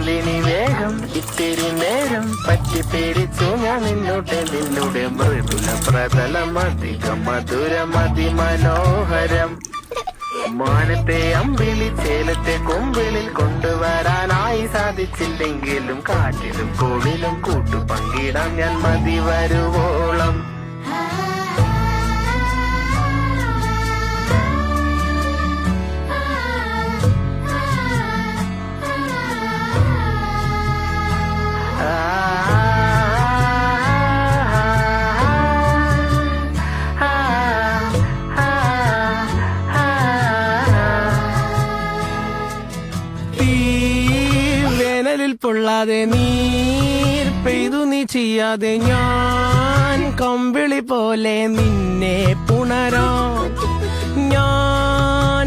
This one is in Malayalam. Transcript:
ചൊല്ലിനി വേഗം ഇത്തിരി നേരം പറ്റി പേടിച്ചു ഞാൻ നിന്നുടെ മൃദുല പ്രതലം അധികം മധുരം അതിമനോഹരം മാനത്തെ അമ്പിളി ചേലത്തെ കൊമ്പിളിൽ കൊണ്ടുവരാനായി സാധിച്ചില്ലെങ്കിലും കാറ്റിലും കോളിലും കൂട്ടു പങ്കിടാം ഞാൻ മതി വരുവോളം. വേനലിൽ പൊള്ളാതെ നീർ പെയ്തു നീ ചെയ്യാതെ ഞാൻ കമ്പിളി പോലെ നിന്നെ പുണരാം. ഞാൻ